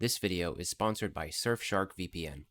This video is sponsored by Surfshark VPN.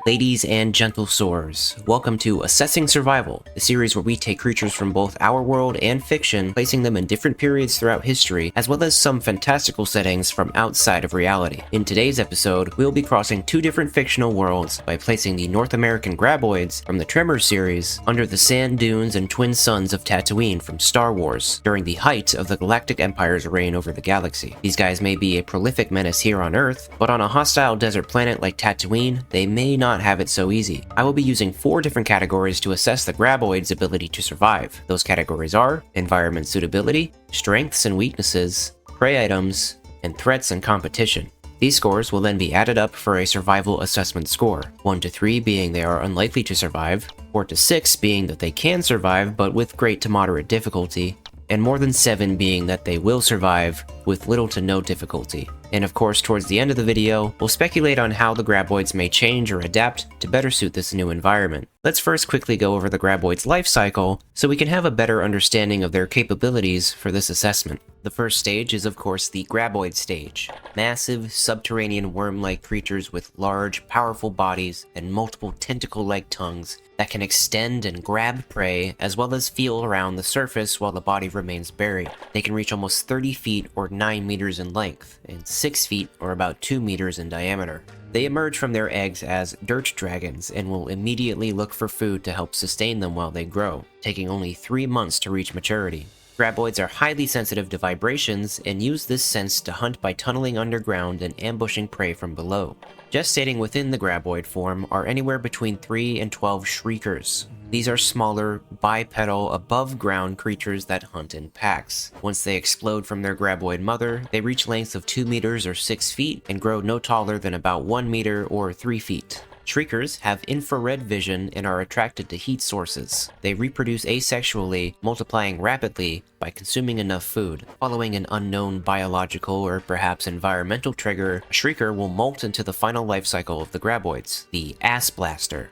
Ladies and gentle soars, welcome to Assessing Survival, the series where we take creatures from both our world and fiction, placing them in different periods throughout history, as well as some fantastical settings from outside of reality. In today's episode, we'll be crossing two different fictional worlds by placing the North American Graboids from the Tremors series under the sand dunes and twin suns of Tatooine from Star Wars, during the height of the Galactic Empire's reign over the galaxy. These guys may be a prolific menace here on Earth, but on a hostile desert planet like Tatooine, they may not have it so easy. I will be using 4 different categories to assess the Graboid's ability to survive. Those categories are environment suitability, strengths and weaknesses, prey items, and threats and competition. These scores will then be added up for a survival assessment score, 1 to 3 being they are unlikely to survive, 4 to 6 being that they can survive but with great to moderate difficulty, and more than 7 being that they will survive with little to no difficulty. And of course, towards the end of the video, we'll speculate on how the Graboids may change or adapt to better suit this new environment. Let's first quickly go over the Graboids' life cycle so we can have a better understanding of their capabilities for this assessment. The first stage is of course the Graboid stage. Massive, subterranean worm-like creatures with large, powerful bodies and multiple tentacle-like tongues that can extend and grab prey as well as feel around the surface while the body remains buried. They can reach almost 30 feet or 9 meters in length and 6 feet or about 2 meters in diameter. They emerge from their eggs as dirt dragons and will immediately look for food to help sustain them while they grow, taking only 3 months to reach maturity. Graboids are highly sensitive to vibrations and use this sense to hunt by tunneling underground and ambushing prey from below. Gestating within the Graboid form are anywhere between 3 and 12 shriekers. These are smaller, bipedal, above-ground creatures that hunt in packs. Once they explode from their Graboid mother, they reach lengths of 2 meters or 6 feet and grow no taller than about 1 meter or 3 feet. Shriekers have infrared vision and are attracted to heat sources. They reproduce asexually, multiplying rapidly by consuming enough food. Following an unknown biological or perhaps environmental trigger, a shrieker will molt into the final life cycle of the Graboids, the ass blaster.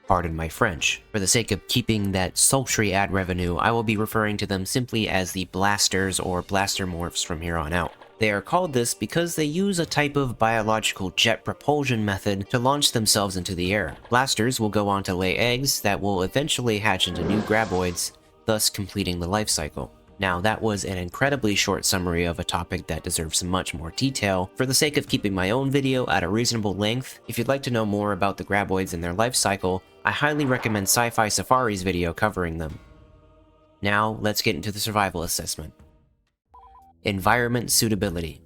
Pardon my French. For the sake of keeping that sultry ad revenue, I will be referring to them simply as the blasters or blastermorphs from here on out. They are called this because they use a type of biological jet propulsion method to launch themselves into the air. Blasters will go on to lay eggs that will eventually hatch into new Graboids, thus completing the life cycle. Now, that was an incredibly short summary of a topic that deserves much more detail. For the sake of keeping my own video at a reasonable length, if you'd like to know more about the Graboids and their life cycle, I highly recommend Sci-Fi Safari's video covering them. Now, let's get into the survival assessment. Environment suitability.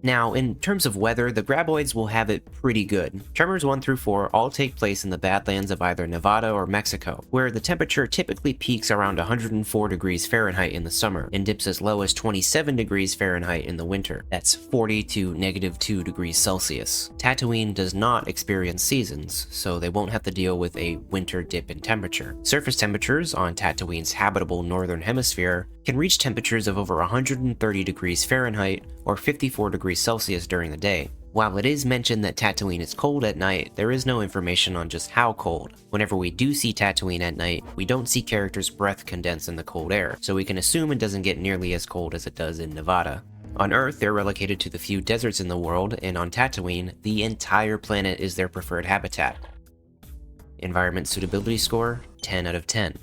Now, in terms of weather, the Graboids will have it pretty good. Tremors 1 through 4 all take place in the Badlands of either Nevada or Mexico, where the temperature typically peaks around 104 degrees Fahrenheit in the summer and dips as low as 27 degrees Fahrenheit in the winter. That's 40 to -2 degrees Celsius. Tatooine does not experience seasons, so they won't have to deal with a winter dip in temperature. Surface temperatures on Tatooine's habitable northern hemisphere can reach temperatures of over 130 degrees Fahrenheit or 54 degrees Celsius during the day. While it is mentioned that Tatooine is cold at night, there is no information on just how cold. Whenever we do see Tatooine at night, we don't see characters' breath condense in the cold air, so we can assume it doesn't get nearly as cold as it does in Nevada. On Earth, they're relegated to the few deserts in the world, and on Tatooine, the entire planet is their preferred habitat. Environment suitability score, 10 out of 10.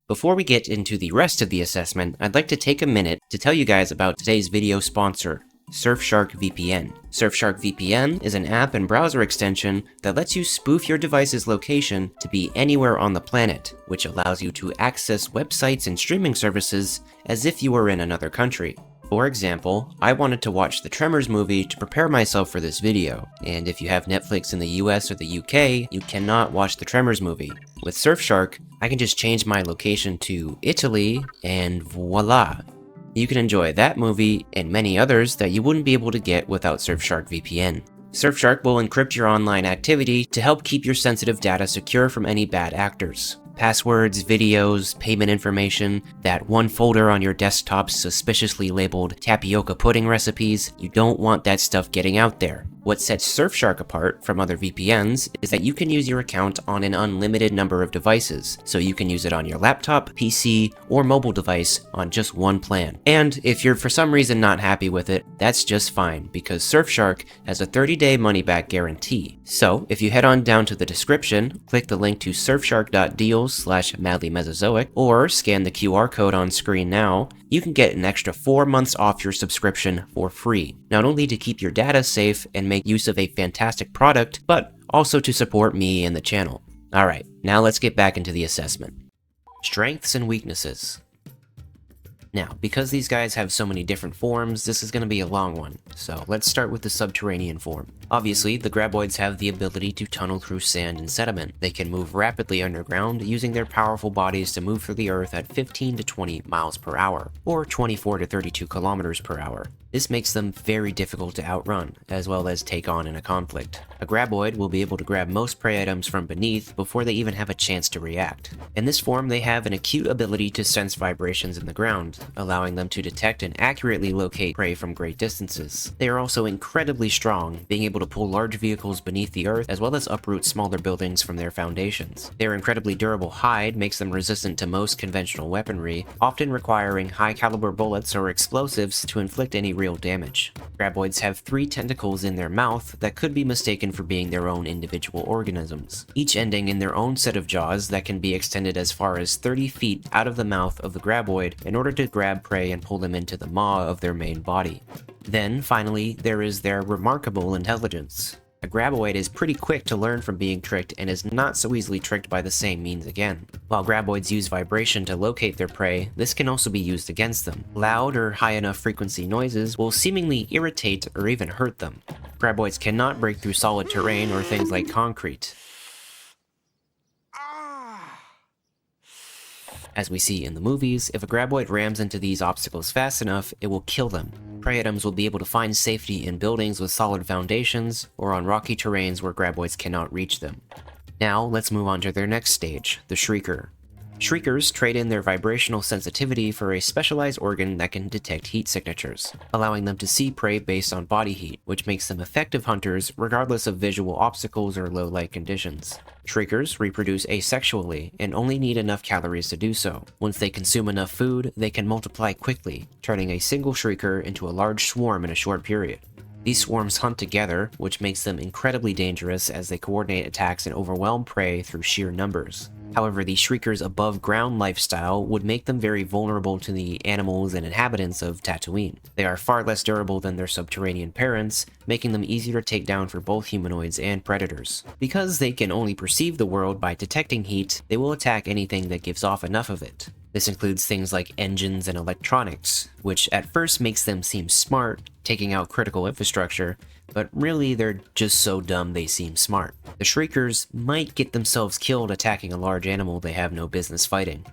Before we get into the rest of the assessment, I'd like to take a minute to tell you guys about today's video sponsor, Surfshark VPN. Surfshark VPN is an app and browser extension that lets you spoof your device's location to be anywhere on the planet, which allows you to access websites and streaming services as if you were in another country. For example, I wanted to watch the Tremors movie to prepare myself for this video, and if you have Netflix in the US or the UK, you cannot watch the Tremors movie. With Surfshark, I can just change my location to Italy, and voila! You can enjoy that movie and many others that you wouldn't be able to get without Surfshark VPN. Surfshark will encrypt your online activity to help keep your sensitive data secure from any bad actors. Passwords, videos, payment information, that one folder on your desktop suspiciously labeled tapioca pudding recipes, you don't want that stuff getting out there. What sets Surfshark apart from other VPNs is that you can use your account on an unlimited number of devices, so you can use it on your laptop, PC, or mobile device on just one plan. And if you're for some reason not happy with it, that's just fine, because Surfshark has a 30-day money-back guarantee. So if you head on down to the description, click the link to surfshark.deals/madlymesozoic, or scan the QR code on screen now, you can get an extra 4 months off your subscription for free, not only to keep your data safe and make use of a fantastic product, but also to support me and the channel. Alright, now let's get back into the assessment. Strengths and weaknesses. Now, because these guys have so many different forms, this is going to be a long one, so let's start with the subterranean form. Obviously, the Graboids have the ability to tunnel through sand and sediment. They can move rapidly underground, using their powerful bodies to move through the earth at 15 to 20 miles per hour, or 24 to 32 kilometers per hour. This makes them very difficult to outrun, as well as take on in a conflict. A Graboid will be able to grab most prey items from beneath before they even have a chance to react. In this form, they have an acute ability to sense vibrations in the ground, allowing them to detect and accurately locate prey from great distances. They are also incredibly strong, being able to pull large vehicles beneath the earth as well as uproot smaller buildings from their foundations. Their incredibly durable hide makes them resistant to most conventional weaponry, often requiring high-caliber bullets or explosives to inflict any real damage. Graboids have 3 tentacles in their mouth that could be mistaken for being their own individual organisms, each ending in their own set of jaws that can be extended as far as 30 feet out of the mouth of the Graboid in order to grab prey and pull them into the maw of their main body. Then, finally, there is their remarkable intelligence. A Graboid is pretty quick to learn from being tricked and is not so easily tricked by the same means again. While Graboids use vibration to locate their prey, this can also be used against them. Loud or high enough frequency noises will seemingly irritate or even hurt them. Graboids cannot break through solid terrain or things like concrete. As we see in the movies, if a Graboid rams into these obstacles fast enough, it will kill them. Prey items will be able to find safety in buildings with solid foundations, or on rocky terrains where Graboids cannot reach them. Now, let's move on to their next stage, the Shrieker. Shriekers trade in their vibrational sensitivity for a specialized organ that can detect heat signatures, allowing them to see prey based on body heat, which makes them effective hunters regardless of visual obstacles or low light conditions. Shriekers reproduce asexually and only need enough calories to do so. Once they consume enough food, they can multiply quickly, turning a single Shrieker into a large swarm in a short period. These swarms hunt together, which makes them incredibly dangerous as they coordinate attacks and overwhelm prey through sheer numbers. However, the Shrieker's above-ground lifestyle would make them very vulnerable to the animals and inhabitants of Tatooine. They are far less durable than their subterranean parents, making them easier to take down for both humanoids and predators. Because they can only perceive the world by detecting heat, they will attack anything that gives off enough of it. This includes things like engines and electronics, which at first makes them seem smart, taking out critical infrastructure, but really they're just so dumb they seem smart. The Shriekers might get themselves killed attacking a large animal they have no business fighting.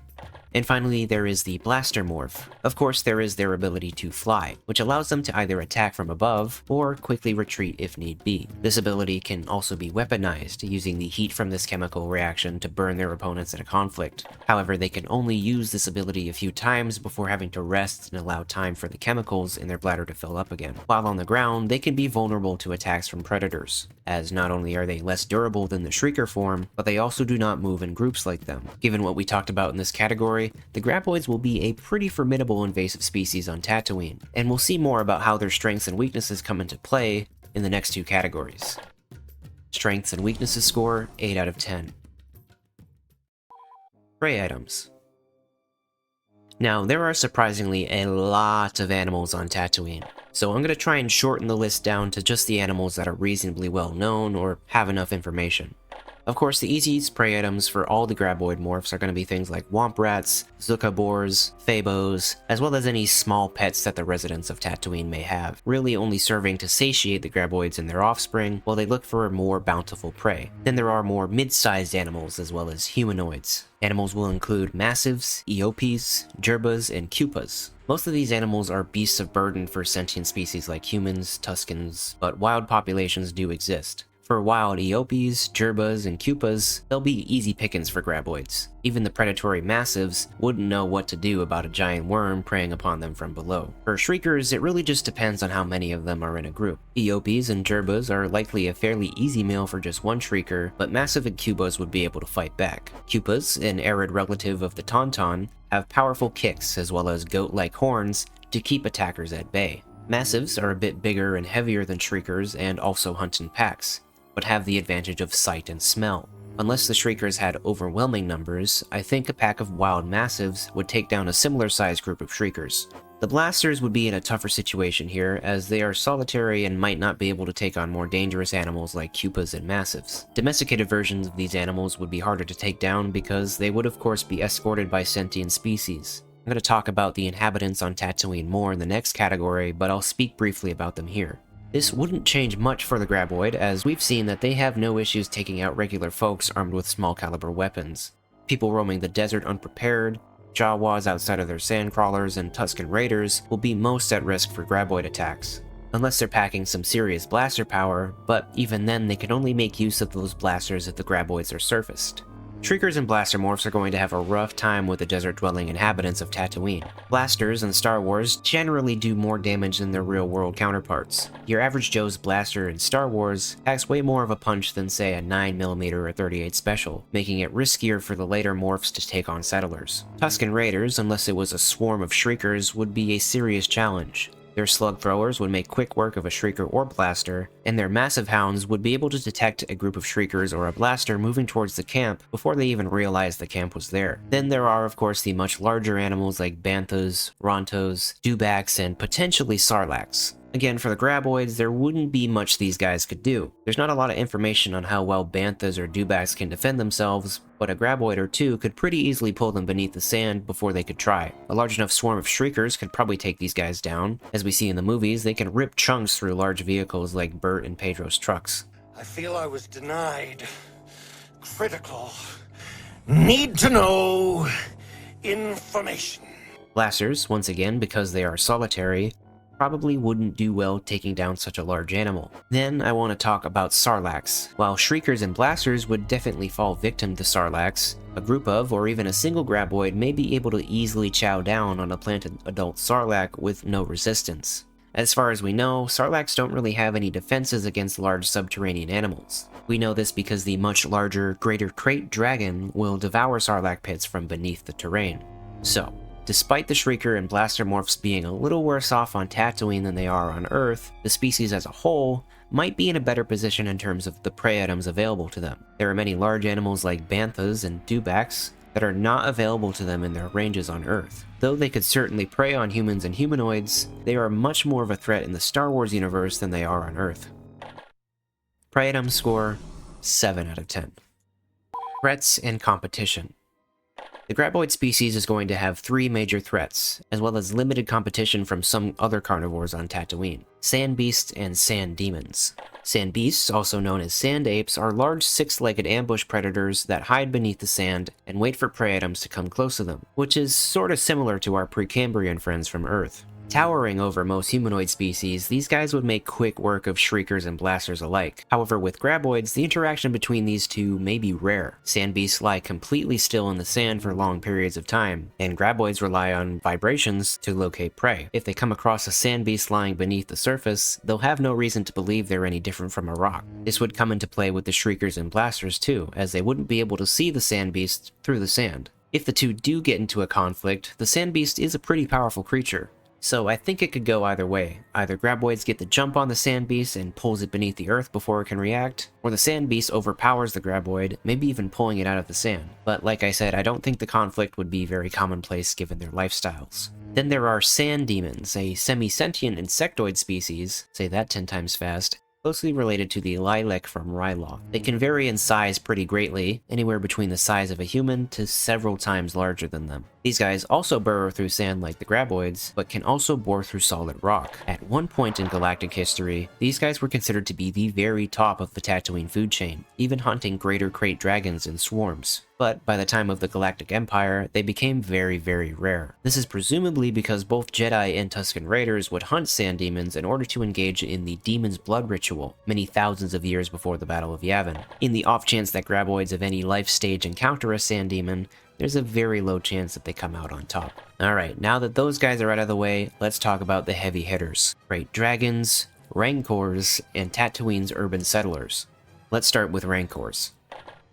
And finally, there is the Blaster Morph. Of course, there is their ability to fly, which allows them to either attack from above, or quickly retreat if need be. This ability can also be weaponized, using the heat from this chemical reaction to burn their opponents in a conflict. However, they can only use this ability a few times before having to rest and allow time for the chemicals in their bladder to fill up again. While on the ground, they can be vulnerable to attacks from predators, as not only are they less durable than the Shrieker form, but they also do not move in groups like them. Given what we talked about in this category, the Graboids will be a pretty formidable invasive species on Tatooine, and we'll see more about how their strengths and weaknesses come into play in the next 2 categories. Strengths and weaknesses score, 8 out of 10. Prey items. Now, there are surprisingly a lot of animals on Tatooine, so I'm going to try and shorten the list down to just the animals that are reasonably well known or have enough information. Of course, the easiest prey items for all the Graboid morphs are going to be things like Womp Rats, Zucca Fabos, as well as any small pets that the residents of Tatooine may have, really only serving to satiate the Graboids and their offspring while they look for more bountiful prey. Then there are more mid-sized animals as well as humanoids. Animals will include Massives, Eopes, Gerbas, and Cupas. Most of these animals are beasts of burden for sentient species like humans, Tuskens, but wild populations do exist. For wild Eopes, Gerbas, and Cupas, they'll be easy pickings for Graboids. Even the predatory Massives wouldn't know what to do about a giant worm preying upon them from below. For Shriekers, it really just depends on how many of them are in a group. Eopes and Gerbas are likely a fairly easy meal for just one Shrieker, but Massive and Cubas would be able to fight back. Cupas, an arid relative of the Tauntaun, have powerful kicks as well as goat-like horns to keep attackers at bay. Massives are a bit bigger and heavier than Shriekers and also hunt in packs, but have the advantage of sight and smell. Unless the Shriekers had overwhelming numbers, I think a pack of wild Massives would take down a similar sized group of Shriekers. The Blasters would be in a tougher situation here, as they are solitary and might not be able to take on more dangerous animals like Cupas and Massives. Domesticated versions of these animals would be harder to take down because they would of course be escorted by sentient species. I'm going to talk about the inhabitants on Tatooine more in the next category, but I'll speak briefly about them here. This wouldn't change much for the Graboid, as we've seen that they have no issues taking out regular folks armed with small caliber weapons. People roaming the desert unprepared, Jawas outside of their sandcrawlers, and Tusken Raiders will be most at risk for Graboid attacks. Unless they're packing some serious blaster power, but even then they can only make use of those blasters if the Graboids are surfaced. Shriekers and Blaster Morphs are going to have a rough time with the desert-dwelling inhabitants of Tatooine. Blasters in Star Wars generally do more damage than their real-world counterparts. Your average Joe's blaster in Star Wars packs way more of a punch than say a 9mm or 38 Special, making it riskier for the later morphs to take on settlers. Tusken Raiders, unless it was a swarm of Shriekers, would be a serious challenge. Their slug throwers would make quick work of a Shrieker or Blaster, and their massive hounds would be able to detect a group of Shriekers or a Blaster moving towards the camp before they even realized the camp was there. Then there are of course the much larger animals like Banthas, Rontos, Dewbacks, and potentially Sarlaccs. Again, for the Graboids, there wouldn't be much these guys could do. There's not a lot of information on how well Banthas or Dewbacks can defend themselves, but a Graboid or two could pretty easily pull them beneath the sand before they could try. A large enough swarm of Shriekers could probably take these guys down. As we see in the movies, they can rip chunks through large vehicles like Bert and Pedro's trucks. I feel I was denied critical, need-to-know information. Blasters, once again, because they are solitary, probably wouldn't do well taking down such a large animal. Then I want to talk about Sarlaccs. While Shriekers and Blasters would definitely fall victim to Sarlaccs, a group of, or even a single Graboid may be able to easily chow down on a planted adult Sarlacc with no resistance. As far as we know, Sarlaccs don't really have any defenses against large subterranean animals. We know this because the much larger, greater Krayt Dragon will devour Sarlacc pits from beneath the terrain. So, despite the Shrieker and Blaster morphs being a little worse off on Tatooine than they are on Earth, the species as a whole might be in a better position in terms of the prey items available to them. There are many large animals like Banthas and Dewbacks that are not available to them in their ranges on Earth. Though they could certainly prey on humans and humanoids, they are much more of a threat in the Star Wars universe than they are on Earth. Prey item score, 7 out of 10. Threats and competition. The Graboid species is going to have 3 major threats, as well as limited competition from some other carnivores on Tatooine: Sand Beasts and Sand Demons. Sand Beasts, also known as Sand Apes, are large 6-legged ambush predators that hide beneath the sand and wait for prey items to come close to them, which is sorta similar to our Precambrian friends from Earth. Towering over most humanoid species, these guys would make quick work of Shriekers and Blasters alike. However, with Graboids, the interaction between these two may be rare. Sand Beasts lie completely still in the sand for long periods of time, and Graboids rely on vibrations to locate prey. If they come across a Sand Beast lying beneath the surface, they'll have no reason to believe they're any different from a rock. This would come into play with the Shriekers and Blasters too, as they wouldn't be able to see the Sand Beast through the sand. If the two do get into a conflict, the Sand Beast is a pretty powerful creature. So I think it could go either way. Either Graboids get the jump on the Sand Beast and pulls it beneath the earth before it can react, or the Sand Beast overpowers the Graboid, maybe even pulling it out of the sand. But like I said, I don't think the conflict would be very commonplace given their lifestyles. Then there are Sand Demons, a semi-sentient insectoid species, say that 10 times fast, closely related to the lilac from Ryloth. They can vary in size pretty greatly, anywhere between the size of a human to several times larger than them. These guys also burrow through sand like the Graboids, but can also bore through solid rock. At one point in galactic history, these guys were considered to be the very top of the Tatooine food chain, even hunting greater Krayt Dragons in swarms. But by the time of the Galactic Empire, they became very, very rare. This is presumably because both Jedi and Tusken Raiders would hunt sand demons in order to engage in the Demon's Blood ritual, many thousands of years before the Battle of Yavin. In the off chance that Graboids of any life stage encounter a sand demon, there's a very low chance that they come out on top. Alright, now that those guys are out of the way, let's talk about the heavy hitters. Krayt Dragons, Rancors, and Tatooine's urban settlers. Let's start with Rancors.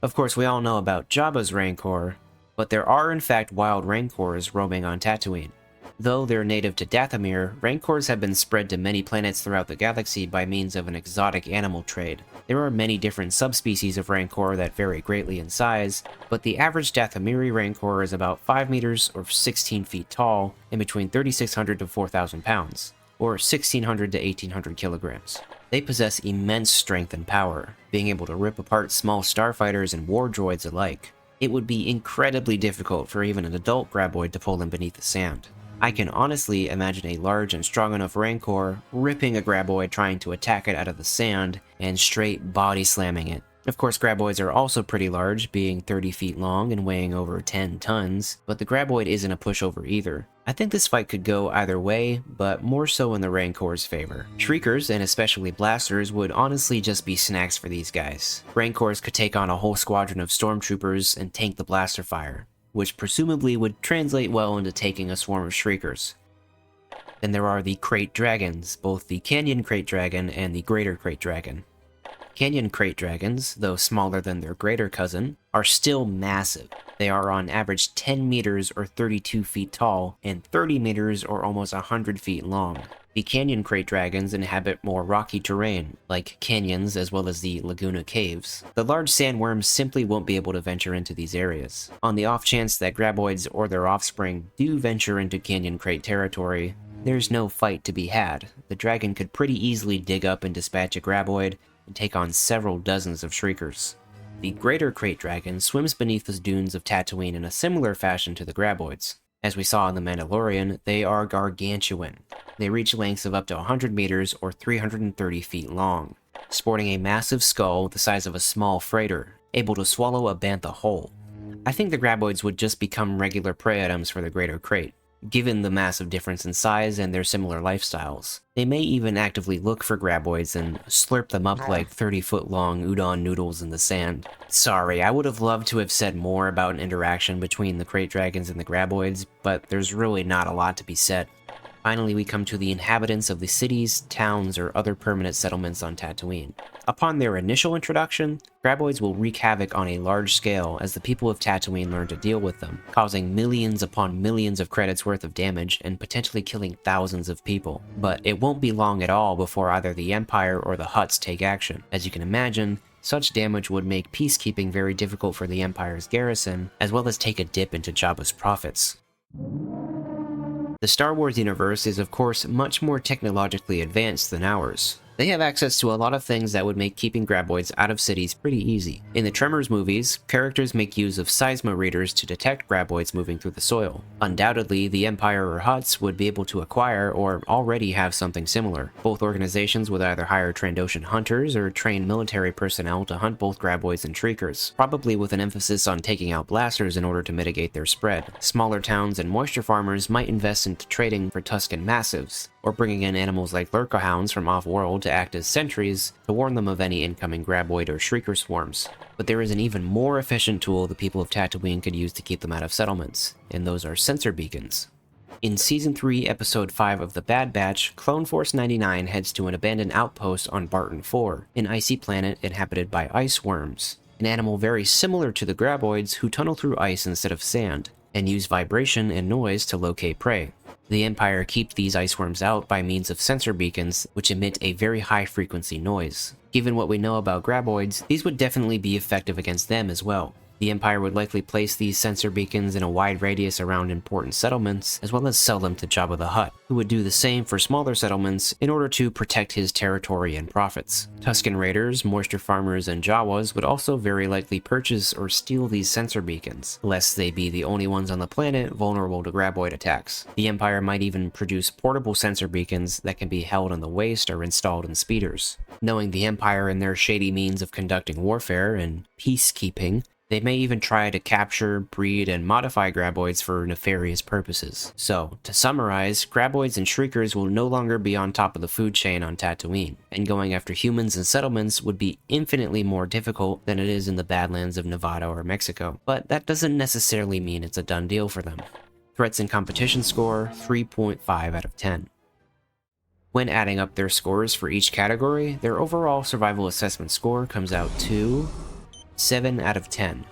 Of course, we all know about Jabba's Rancor, but there are in fact wild Rancors roaming on Tatooine. Though they're native to Dathomir, Rancors have been spread to many planets throughout the galaxy by means of an exotic animal trade. There are many different subspecies of Rancor that vary greatly in size, but the average Dathomiri Rancor is about 5 meters or 16 feet tall and between 3,600 to 4,000 pounds, or 1,600 to 1,800 kilograms. They possess immense strength and power, being able to rip apart small starfighters and war droids alike. It would be incredibly difficult for even an adult Graboid to pull them beneath the sand. I can honestly imagine a large and strong enough Rancor ripping a Graboid trying to attack it out of the sand and straight body slamming it. Of course, Graboids are also pretty large, being 30 feet long and weighing over 10 tons, but the Graboid isn't a pushover either. I think this fight could go either way, but more so in the Rancor's favor. Shriekers, and especially Blasters, would honestly just be snacks for these guys. Rancors could take on a whole squadron of stormtroopers and tank the blaster fire, which presumably would translate well into taking a swarm of Shriekers. Then there are the Krayt Dragons, both the Canyon Krayt Dragon and the Greater Krayt Dragon. Canyon Krayt Dragons, though smaller than their greater cousin, are still massive. They are on average 10 meters or 32 feet tall, and 30 meters or almost 100 feet long. The Canyon Krayt Dragons inhabit more rocky terrain, like canyons as well as the Laguna Caves. The large sandworms simply won't be able to venture into these areas. On the off chance that Graboids or their offspring do venture into Canyon Krayt territory, there's no fight to be had. The dragon could pretty easily dig up and dispatch a Graboid, and take on several dozens of Shriekers. The Greater Krayt Dragon swims beneath the dunes of Tatooine in a similar fashion to the Graboids. As we saw in The Mandalorian, they are gargantuan. They reach lengths of up to 100 meters or 330 feet long, sporting a massive skull the size of a small freighter, able to swallow a bantha whole. I think the Graboids would just become regular prey items for the Greater Krayt, given the massive difference in size and their similar lifestyles. They may even actively look for Graboids and slurp them up like 30-foot-long udon noodles in the sand. Sorry, I would have loved to have said more about an interaction between the Krayt Dragons and the Graboids, but there's really not a lot to be said. Finally, we come to the inhabitants of the cities, towns, or other permanent settlements on Tatooine. Upon their initial introduction, Graboids will wreak havoc on a large scale as the people of Tatooine learn to deal with them, causing millions upon millions of credits worth of damage and potentially killing thousands of people. But it won't be long at all before either the Empire or the Hutts take action. As you can imagine, such damage would make peacekeeping very difficult for the Empire's garrison, as well as take a dip into Jabba's profits. The Star Wars universe is of course much more technologically advanced than ours. They have access to a lot of things that would make keeping Graboids out of cities pretty easy. In the Tremors movies, characters make use of seismoreaders to detect Graboids moving through the soil. Undoubtedly, the Empire or Hutts would be able to acquire or already have something similar. Both organizations would either hire Trandoshan hunters or train military personnel to hunt both Graboids and Shriekers, probably with an emphasis on taking out blasters in order to mitigate their spread. Smaller towns and moisture farmers might invest into trading for Tusken Massives, or bringing in animals like Lurker-hounds from off-world to act as sentries to warn them of any incoming Graboid or Shrieker swarms. But there is an even more efficient tool the people of Tatooine could use to keep them out of settlements, and those are sensor beacons. In Season 3, Episode 5 of The Bad Batch, Clone Force 99 heads to an abandoned outpost on Barton 4, an icy planet inhabited by ice worms, an animal very similar to the Graboids who tunnel through ice instead of sand, and use vibration and noise to locate prey. The Empire keep these ice worms out by means of sensor beacons, which emit a very high-frequency noise. Given what we know about Graboids, these would definitely be effective against them as well. The Empire would likely place these sensor beacons in a wide radius around important settlements, as well as sell them to Jabba the Hutt, who would do the same for smaller settlements in order to protect his territory and profits. Tusken Raiders, moisture farmers, and Jawas would also very likely purchase or steal these sensor beacons, lest they be the only ones on the planet vulnerable to Graboid attacks. The Empire might even produce portable sensor beacons that can be held on the waist or installed in speeders. Knowing the Empire and their shady means of conducting warfare and peacekeeping, they may even try to capture, breed, and modify Graboids for nefarious purposes. So, to summarize, Graboids and Shriekers will no longer be on top of the food chain on Tatooine, and going after humans and settlements would be infinitely more difficult than it is in the Badlands of Nevada or Mexico. But that doesn't necessarily mean it's a done deal for them. Threats and competition score, 3.5 out of 10. When adding up their scores for each category, their overall survival assessment score comes out to 7 out of 10.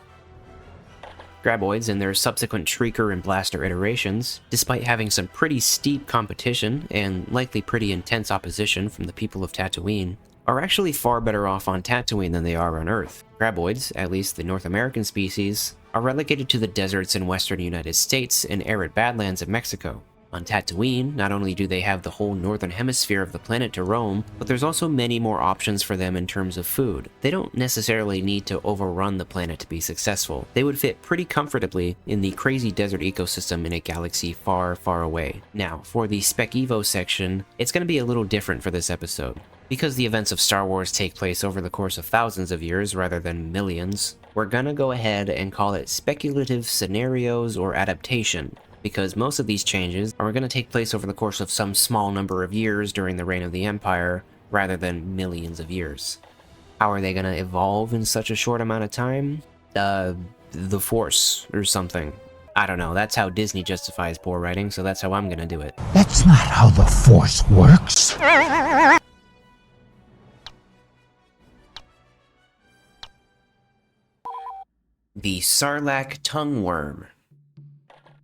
Graboids and their subsequent Shrieker and Blaster iterations, despite having some pretty steep competition and likely pretty intense opposition from the people of Tatooine, are actually far better off on Tatooine than they are on Earth. Graboids, at least the North American species, are relegated to the deserts in western United States and arid badlands of Mexico. On Tatooine, not only do they have the whole northern hemisphere of the planet to roam, but there's also many more options for them in terms of food. They don't necessarily need to overrun the planet to be successful. They would fit pretty comfortably in the crazy desert ecosystem in a galaxy far, far away. Now, for the Spec Evo section, it's going to be a little different for this episode. Because the events of Star Wars take place over the course of thousands of years rather than millions, we're gonna go ahead and call it speculative scenarios or adaptation, because most of these changes are going to take place over the course of some small number of years during the reign of the Empire, rather than millions of years. How are they going to evolve in such a short amount of time? The Force, or something. I don't know, that's how Disney justifies poor writing, so that's how I'm going to do it. That's not how the Force works. The Sarlacc Tongue Worm.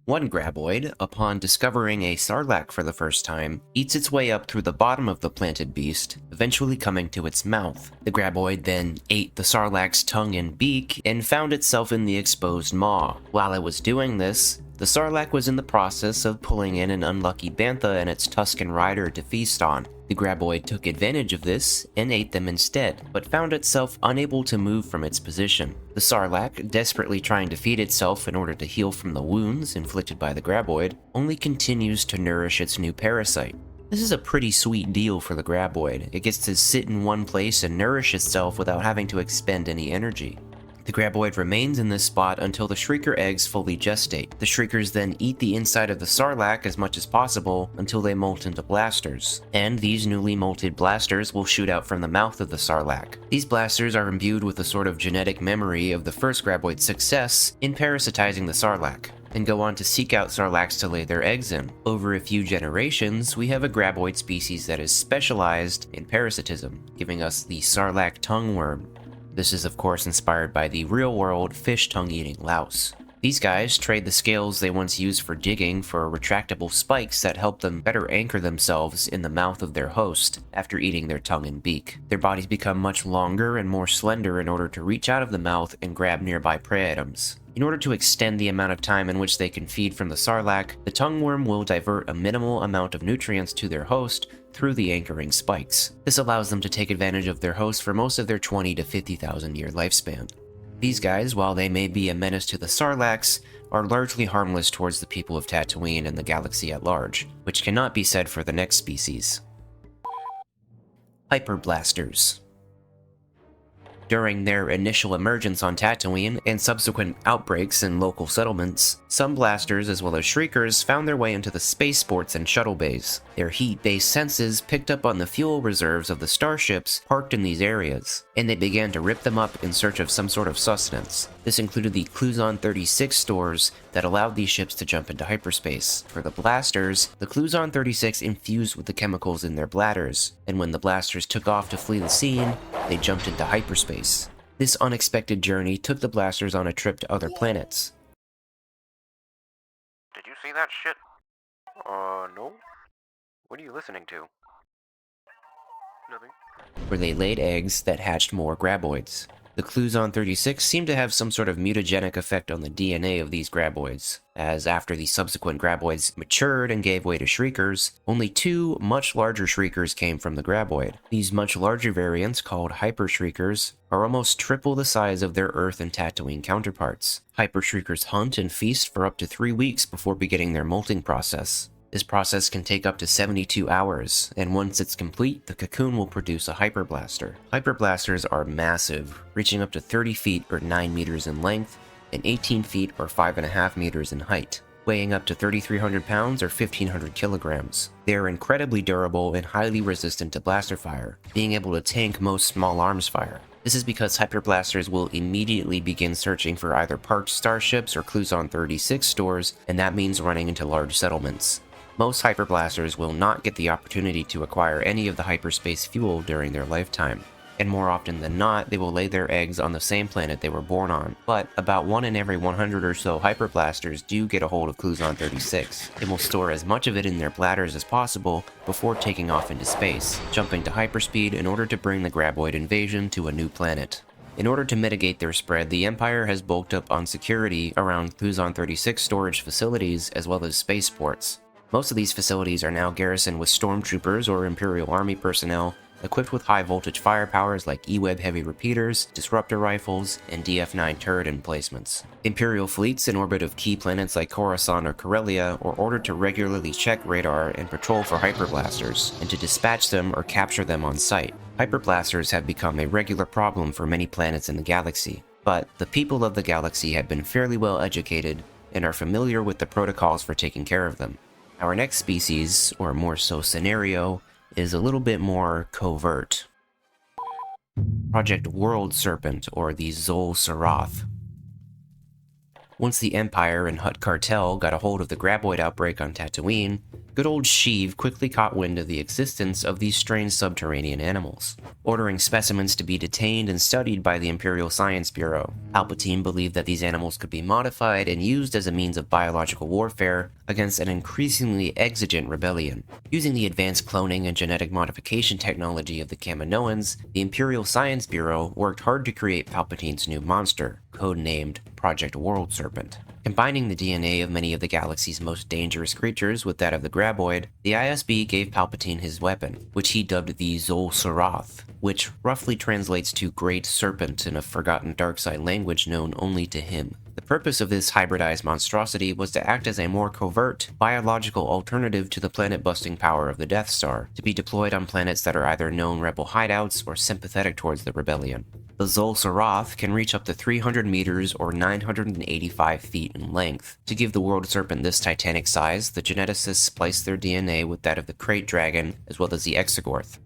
One Graboid, upon discovering a Sarlacc for the first time, eats its way up through the bottom of the planted beast, eventually coming to its mouth. The Graboid then ate the Sarlacc's tongue and beak, and found itself in the exposed maw. While it was doing this, the Sarlacc was in the process of pulling in an unlucky Bantha and its Tusken Rider to feast on. The Graboid took advantage of this and ate them instead, but found itself unable to move from its position. The Sarlacc, desperately trying to feed itself in order to heal from the wounds inflicted by the Graboid, only continues to nourish its new parasite. This is a pretty sweet deal for the Graboid. It gets to sit in one place and nourish itself without having to expend any energy. The Graboid remains in this spot until the Shrieker eggs fully gestate. The Shriekers then eat the inside of the Sarlacc as much as possible until they molt into blasters. And these newly molted blasters will shoot out from the mouth of the Sarlacc. These blasters are imbued with a sort of genetic memory of the first Graboid's success in parasitizing the Sarlacc, and go on to seek out Sarlaccs to lay their eggs in. Over a few generations, we have a Graboid species that is specialized in parasitism, giving us the Sarlacc tongue worm. This is of course inspired by the real-world fish tongue-eating louse. These guys trade the scales they once used for digging for retractable spikes that help them better anchor themselves in the mouth of their host after eating their tongue and beak. Their bodies become much longer and more slender in order to reach out of the mouth and grab nearby prey items. In order to extend the amount of time in which they can feed from the Sarlacc, the tongue worm will divert a minimal amount of nutrients to their host through the anchoring spikes. This allows them to take advantage of their host for most of their 20 to 50,000 year lifespan. These guys, while they may be a menace to the Sarlaccs, are largely harmless towards the people of Tatooine and the galaxy at large, which cannot be said for the next species. Hyperblasters. During their initial emergence on Tatooine and subsequent outbreaks in local settlements, some blasters as well as Shriekers found their way into the spaceports and shuttle bays. Their heat-based senses picked up on the fuel reserves of the starships parked in these areas, and they began to rip them up in search of some sort of sustenance. This included the Cluzon 36 stores that allowed these ships to jump into hyperspace. For the blasters, the Cluzon 36 infused with the chemicals in their bladders, and when the blasters took off to flee the scene, they jumped into hyperspace. This unexpected journey took the blasters on a trip to other planets. Did you see that shit? No? What are you listening to? Nothing. Where they laid eggs that hatched more Graboids. The Cluzon 36 seem to have some sort of mutagenic effect on the DNA of these Graboids, as after the subsequent Graboids matured and gave way to Shriekers, only 2 much larger Shriekers came from the Graboid. These much larger variants, called Hyper Shriekers, are almost triple the size of their Earth and Tatooine counterparts. Hyper Shriekers hunt and feast for up to 3 weeks before beginning their molting process. This process can take up to 72 hours, and once it's complete, the cocoon will produce a hyperblaster. Hyperblasters are massive, reaching up to 30 feet or 9 meters in length, and 18 feet or 5.5 meters in height, weighing up to 3,300 pounds or 1,500 kilograms. They are incredibly durable and highly resistant to blaster fire, being able to tank most small arms fire. This is because hyperblasters will immediately begin searching for either parked starships or Cluzon 36 stores, and that means running into large settlements. Most hyperblasters will not get the opportunity to acquire any of the hyperspace fuel during their lifetime, and more often than not, they will lay their eggs on the same planet they were born on. But about 1 in every 100 or so hyperblasters do get a hold of Cluzon 36, and will store as much of it in their bladders as possible before taking off into space, jumping to hyperspeed in order to bring the Graboid invasion to a new planet. In order to mitigate their spread, the Empire has bulked up on security around Cluzon 36 storage facilities as well as spaceports. Most of these facilities are now garrisoned with stormtroopers or Imperial Army personnel equipped with high-voltage firepowers like E-Web heavy repeaters, disruptor rifles, and DF-9 turret emplacements. Imperial fleets in orbit of key planets like Coruscant or Corellia are ordered to regularly check radar and patrol for hyperblasters, and to dispatch them or capture them on site. Hyperblasters have become a regular problem for many planets in the galaxy, but the people of the galaxy have been fairly well educated and are familiar with the protocols for taking care of them. Our next species, or more so scenario, is a little bit more covert. Project World Serpent, or the Zol Sarath. Once the Empire and Hutt Cartel got a hold of the Graboid outbreak on Tatooine, good old Sheev quickly caught wind of the existence of these strange subterranean animals, ordering specimens to be detained and studied by the Imperial Science Bureau. Palpatine believed that these animals could be modified and used as a means of biological warfare against an increasingly exigent rebellion. Using the advanced cloning and genetic modification technology of the Kaminoans, the Imperial Science Bureau worked hard to create Palpatine's new monster, codenamed Project World Serpent. Combining the DNA of many of the galaxy's most dangerous creatures with that of the Graboid, the ISB gave Palpatine his weapon, which he dubbed the Zol Sarath, which roughly translates to Great Serpent in a forgotten darkside language known only to him. The purpose of this hybridized monstrosity was to act as a more covert, biological alternative to the planet-busting power of the Death Star, to be deployed on planets that are either known rebel hideouts or sympathetic towards the rebellion. The Zol Sarath can reach up to 300 meters or 985 feet in length. To give the World Serpent this titanic size, the geneticists spliced their DNA with that of the Krayt Dragon as well as the Exegorth.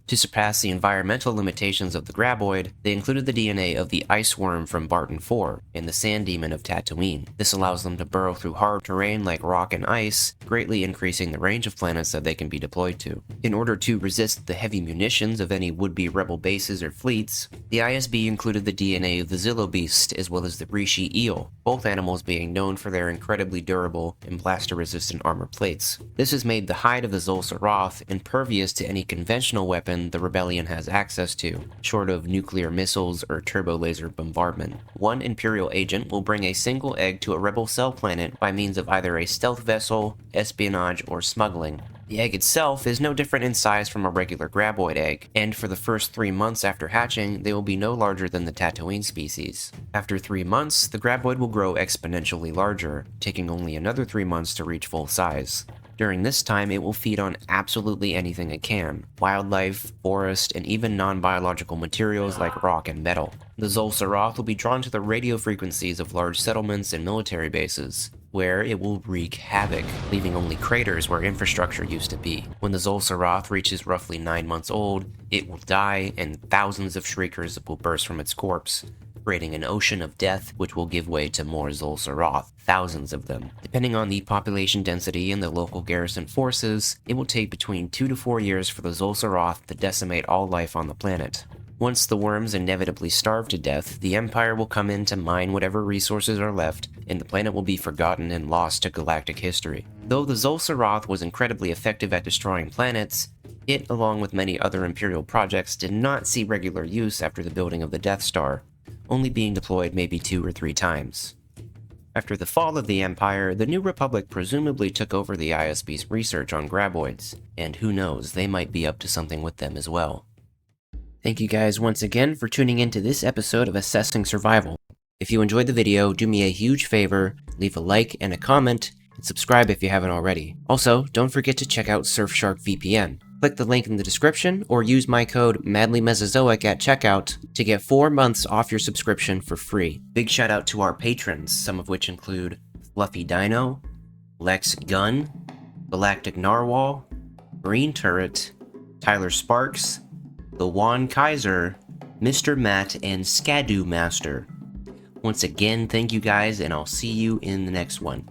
To surpass the environmental limitations of the Graboid, they included the DNA of the Ice Worm from Barton 4 and the Sand Demon of Tatooine. This allows them to burrow through hard terrain like rock and ice, greatly increasing the range of planets that they can be deployed to. In order to resist the heavy munitions of any would-be rebel bases or fleets, the ISB included the DNA of the Zillobeast as well as the Rishi Eel, both animals being known for their incredibly durable and blaster-resistant armor plates. This has made the hide of the Zol Sarath impervious to any conventional weapon the rebellion has access to, short of nuclear missiles or turbo laser bombardment. One Imperial agent will bring a single egg to a rebel cell planet by means of either a stealth vessel, espionage, or smuggling. The egg itself is no different in size from a regular Graboid egg, and for the first 3 months after hatching, they will be no larger than the Tatooine species. After 3 months, the Graboid will grow exponentially larger, taking only another 3 months to reach full size. During this time, it will feed on absolutely anything it can: wildlife, forest, and even non-biological materials like rock and metal. The Zol Sarath will be drawn to the radio frequencies of large settlements and military bases, where it will wreak havoc, leaving only craters where infrastructure used to be. When the Zol Sarath reaches roughly 9 months old, it will die, and thousands of Shriekers will burst from its corpse, creating an ocean of death which will give way to more Zol Sarath, thousands of them. Depending on the population density and the local garrison forces, it will take between 2 to 4 years for the Zol Sarath to decimate all life on the planet. Once the worms inevitably starve to death, the Empire will come in to mine whatever resources are left, and the planet will be forgotten and lost to galactic history. Though the Zol Sarath was incredibly effective at destroying planets, it, along with many other Imperial projects, did not see regular use after the building of the Death Star, only being deployed maybe 2 or 3 times. After the fall of the Empire, the New Republic presumably took over the ISB's research on Graboids, and who knows, they might be up to something with them as well. Thank you guys once again for tuning into this episode of Assessing Survival. If you enjoyed the video, do me a huge favor, leave a like and a comment, and subscribe if you haven't already. Also, don't forget to check out Surfshark VPN. Click the link in the description, or use my code MADLYMesozoic at checkout to get 4 months off your subscription for free. Big shout out to our patrons, some of which include Fluffy Dino, Lex Gunn, Galactic Narwhal, Green Turret, Tyler Sparks, The Juan Kaiser, Mr. Matt, and Skadoo Master. Once again, thank you guys, and I'll see you in the next one.